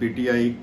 PTI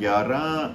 11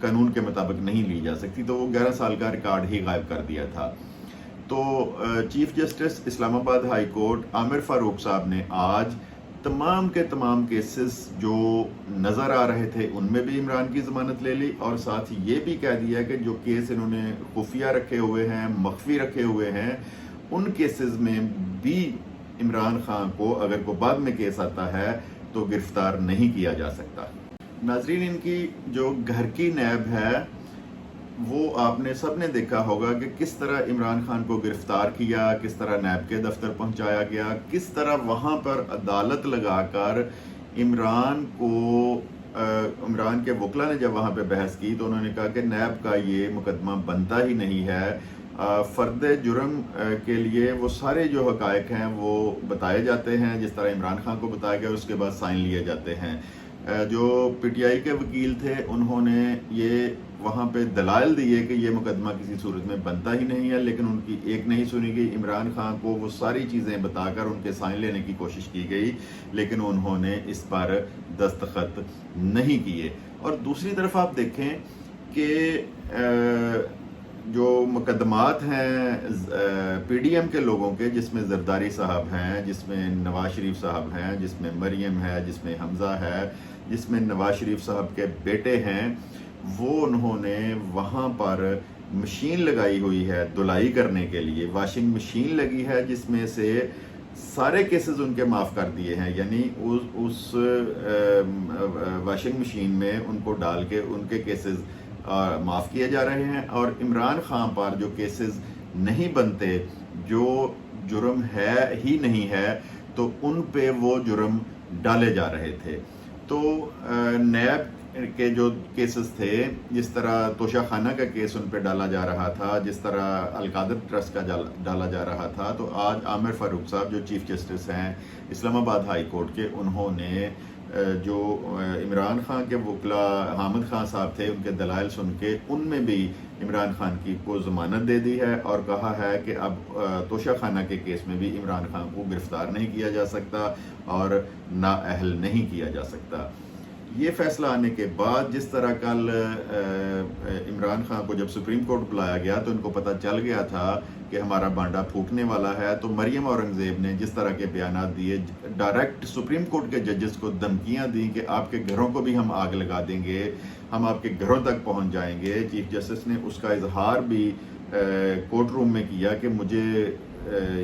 قانون کے مطابق نہیں لی جا سکتی، تو وہ 11 سال کا ریکارڈ ہی غائب کر دیا تھا۔ تو چیف جسٹس اسلام آباد ہائی کورٹ عامر فاروق صاحب نے آج تمام کے تمام کیسز جو نظر آ رہے تھے ان میں بھی عمران کی ضمانت لے لی، اور ساتھ یہ بھی کہہ دیا کہ جو کیس انہوں نے خفیہ رکھے ہوئے ہیں، مخفی رکھے ہوئے ہیں، ان کیسز میں بھی عمران خان کو اگر کوئی بعد میں کیس آتا ہے تو گرفتار نہیں کیا جا سکتا۔ ناظرین، ان کی جو گھر کی نیب ہے وہ آپ نے سب نے دیکھا ہوگا کہ کس طرح عمران خان کو گرفتار کیا، کس طرح نیب کے دفتر پہنچایا گیا، کس طرح وہاں پر عدالت لگا کر عمران کے وکلا نے جب وہاں پہ بحث کی تو انہوں نے کہا کہ نیب کا یہ مقدمہ بنتا ہی نہیں ہے۔ فرد جرم کے لیے وہ سارے جو حقائق ہیں وہ بتائے جاتے ہیں جس طرح عمران خان کو بتایا گیا، اس کے بعد سائن لیے جاتے ہیں۔ جو پی ٹی آئی کے وکیل تھے انہوں نے یہ وہاں پہ دلائل دیے کہ یہ مقدمہ کسی صورت میں بنتا ہی نہیں ہے، لیکن ان کی ایک نہیں سنی گئی۔ عمران خان کو وہ ساری چیزیں بتا کر ان کے سائن لینے کی کوشش کی گئی، لیکن انہوں نے اس پر دستخط نہیں کیے۔ اور دوسری طرف آپ دیکھیں کہ جو مقدمات ہیں پی ڈی ایم کے لوگوں کے، جس میں زرداری صاحب ہیں، جس میں نواز شریف صاحب ہیں، جس میں مریم ہے، جس میں حمزہ ہے، جس میں نواز شریف صاحب کے بیٹے ہیں، وہ انہوں نے وہاں پر مشین لگائی ہوئی ہے دھلائی کرنے کے لیے، واشنگ مشین لگی ہے جس میں سے سارے کیسز ان کے معاف کر دیے ہیں، یعنی اس واشنگ مشین میں ان کو ڈال کے ان کے کیسز معاف کیے جا رہے ہیں، اور عمران خان پر جو کیسز نہیں بنتے، جو جرم ہے ہی نہیں ہے، تو ان پہ وہ جرم ڈالے جا رہے تھے۔ تو نیب کے جو کیسز تھے، جس طرح توشہ خانہ کا کیس ان پہ ڈالا جا رہا تھا، جس طرح القادر ٹرسٹ کا ڈالا جا رہا تھا، تو آج عامر فاروق صاحب جو چیف جسٹس ہیں اسلام آباد ہائی کورٹ کے، انہوں نے جو عمران خان کے وکلا حامد خان صاحب تھے ان کے دلائل سن کے ان میں بھی عمران خان کی کو ضمانت دے دی ہے، اور کہا ہے کہ اب توشہ خانہ کے کیس میں بھی عمران خان کو گرفتار نہیں کیا جا سکتا اور نااہل نہیں کیا جا سکتا۔ یہ فیصلہ آنے کے بعد جس طرح کل عمران خان کو جب سپریم کورٹ بلایا گیا تو ان کو پتہ چل گیا تھا کہ ہمارا بانڈا پھوٹنے والا ہے، تو مریم اورنگزیب نے جس طرح کے بیانات دیے، ڈائریکٹ سپریم کورٹ کے ججز کو دھمکیاں دیں کہ آپ کے گھروں کو بھی ہم آگ لگا دیں گے، ہم آپ کے گھروں تک پہنچ جائیں گے۔ چیف جسٹس نے اس کا اظہار بھی کورٹ روم میں کیا کہ مجھے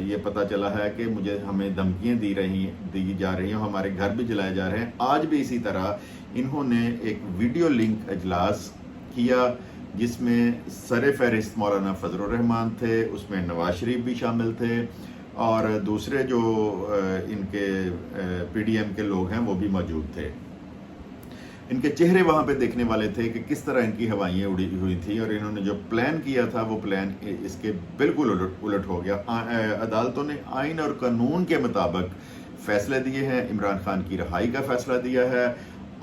یہ پتہ چلا ہے کہ ہمیں دھمکیاں دی جا رہی ہیں، ہمارے گھر بھی جلائے جا رہے ہیں۔ آج بھی اسی طرح انہوں نے ایک ویڈیو لنک اجلاس کیا جس میں سر فہرست مولانا فضل الرحمان تھے، اس میں نواز شریف بھی شامل تھے، اور دوسرے جو ان کے پی ڈی ایم کے لوگ ہیں وہ بھی موجود تھے۔ ان کے چہرے وہاں پہ دیکھنے والے تھے کہ کس طرح ان کی ہوائیں اڑی ہوئی تھی، اور انہوں نے جو پلان کیا تھا وہ پلان اس کے بالکل الٹ ہو گیا۔ عدالتوں نے آئین اور قانون کے مطابق فیصلے دیے ہیں، عمران خان کی رہائی کا فیصلہ دیا ہے،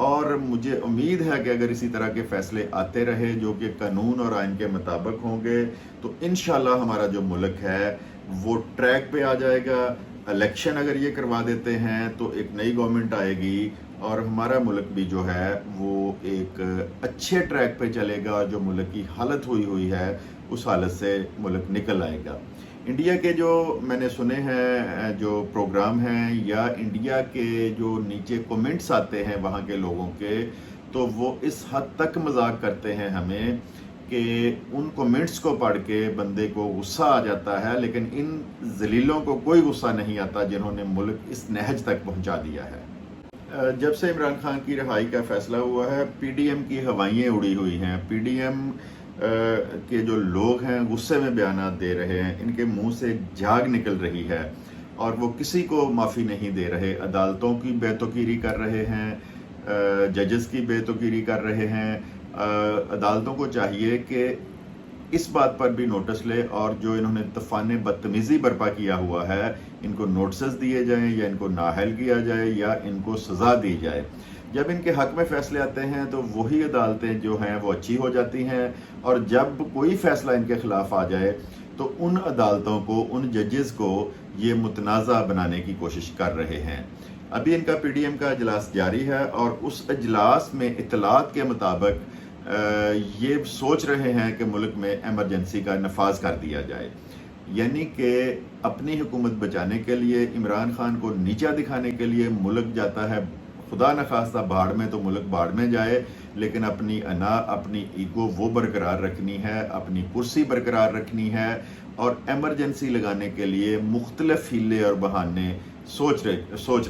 اور مجھے امید ہے کہ اگر اسی طرح کے فیصلے آتے رہے جو کہ قانون اور آئین کے مطابق ہوں گے تو انشاءاللہ ہمارا جو ملک ہے وہ ٹریک پہ آ جائے گا۔ الیکشن اگر یہ کروا دیتے ہیں تو ایک نئی گورنمنٹ آئے گی اور ہمارا ملک بھی جو ہے وہ ایک اچھے ٹریک پہ چلے گا، جو ملک کی حالت ہوئی ہے اس حالت سے ملک نکل آئے گا۔ انڈیا کے جو میں نے سنے ہیں جو پروگرام ہیں یا انڈیا کے جو نیچے کومنٹس آتے ہیں وہاں کے لوگوں کے، تو وہ اس حد تک مذاق کرتے ہیں ہمیں کہ ان کومنٹس کو پڑھ کے بندے کو غصہ آ جاتا ہے، لیکن ان ذلیلوں کو کوئی غصہ نہیں آتا جنہوں نے ملک اس نہج تک پہنچا دیا ہے۔ جب سے عمران خان کی رہائی کا فیصلہ ہوا ہے، پی ڈی ایم کی ہوائیں اڑی ہوئی ہیں، پی ڈی ایم کے جو لوگ ہیں غصے میں بیانات دے رہے ہیں، ان کے منہ سے جھاگ نکل رہی ہے اور وہ کسی کو معافی نہیں دے رہے، عدالتوں کی بے توقیری کر رہے ہیں، ججز کی بے توقیری کر رہے ہیں۔ عدالتوں کو چاہیے کہ اس بات پر بھی نوٹس لے، اور جو انہوں نے طوفان بدتمیزی برپا کیا ہوا ہے ان کو نوٹسز دیے جائیں یا ان کو نااہل کیا جائے یا ان کو سزا دی جائے۔ جب ان کے حق میں فیصلے آتے ہیں تو وہی عدالتیں جو ہیں وہ اچھی ہو جاتی ہیں، اور جب کوئی فیصلہ ان کے خلاف آ جائے تو ان عدالتوں کو، ان ججز کو یہ متنازع بنانے کی کوشش کر رہے ہیں۔ ابھی ان کا پی ڈی ایم کا اجلاس جاری ہے، اور اس اجلاس میں اطلاعات کے مطابق یہ سوچ رہے ہیں کہ ملک میں ایمرجنسی کا نفاذ کر دیا جائے، یعنی کہ اپنی حکومت بچانے کے لیے، عمران خان کو نیچا دکھانے کے لیے ملک جاتا ہے خدا نخواستہ بھاڑ میں تو ملک بھاڑ میں جائے، لیکن اپنی انا، اپنی ایگو وہ برقرار رکھنی ہے، اپنی کرسی برقرار رکھنی ہے، اور ایمرجنسی لگانے کے لیے مختلف ہیلے اور بہانے سوچ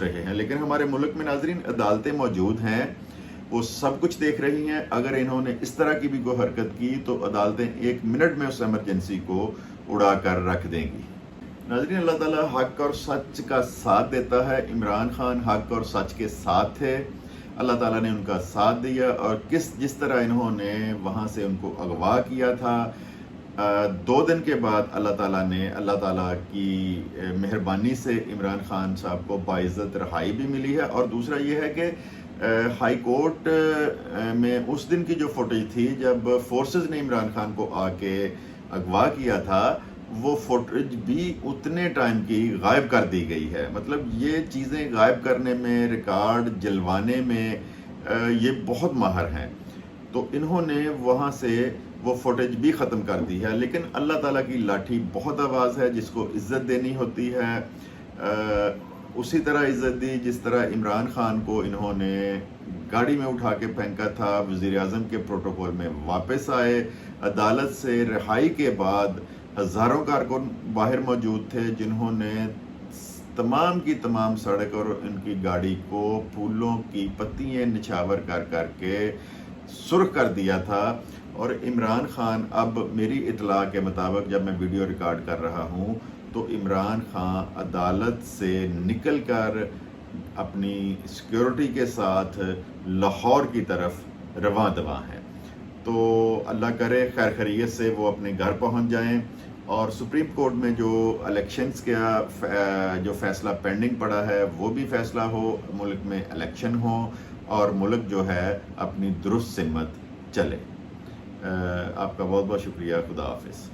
رہے ہیں۔ لیکن ہمارے ملک میں ناظرین عدالتیں موجود ہیں، وہ سب کچھ دیکھ رہی ہیں۔ اگر انہوں نے اس طرح کی بھی کوئی حرکت کی تو عدالتیں 1 منٹ میں اس ایمرجنسی کو اڑا کر رکھ دیں گی۔ ناظرین، اللہ تعالیٰ حق اور سچ کا ساتھ دیتا ہے۔ عمران خان حق اور سچ کے ساتھ تھے، اللہ تعالیٰ نے ان کا ساتھ دیا، اور جس طرح انہوں نے وہاں سے ان کو اغوا کیا تھا، 2 دن کے بعد اللہ تعالیٰ کی مہربانی سے عمران خان صاحب کو باعزت رہائی بھی ملی ہے۔ اور دوسرا یہ ہے کہ ہائی کورٹ میں اس دن کی جو فوٹیج تھی جب فورسز نے عمران خان کو آ کے اغوا کیا تھا، وہ فوٹیج بھی اتنے ٹائم کی غائب کر دی گئی ہے۔ مطلب یہ چیزیں غائب کرنے میں، ریکارڈ جلوانے میں یہ بہت ماہر ہیں، تو انہوں نے وہاں سے وہ فوٹیج بھی ختم کر دی ہے۔ لیکن اللہ تعالیٰ کی لاٹھی بہت آواز ہے، جس کو عزت دینی ہوتی ہے اسی طرح عزت دی جس طرح عمران خان کو انہوں نے گاڑی میں اٹھا کے پھینکا تھا، وزیر اعظم کے پروٹوکول میں واپس آئے، عدالت سے رہائی کے بعد ہزاروں کارکن باہر موجود تھے جنہوں نے تمام کی تمام سڑک اور ان کی گاڑی کو پھولوں کی پتیاں نچھاور کر کے سرخ کر دیا تھا۔ اور عمران خان، اب میری اطلاع کے مطابق جب میں ویڈیو ریکارڈ کر رہا ہوں تو عمران خان عدالت سے نکل کر اپنی سیکیورٹی کے ساتھ لاہور کی طرف رواں دواں ہیں۔ تو اللہ کرے خیر خیریت سے وہ اپنے گھر پہنچ جائیں، اور سپریم کورٹ میں جو الیکشنز کا جو فیصلہ پینڈنگ پڑا ہے وہ بھی فیصلہ ہو، ملک میں الیکشن ہو، اور ملک جو ہے اپنی درست سمت چلے۔ آپ کا بہت بہت شکریہ، خدا حافظ۔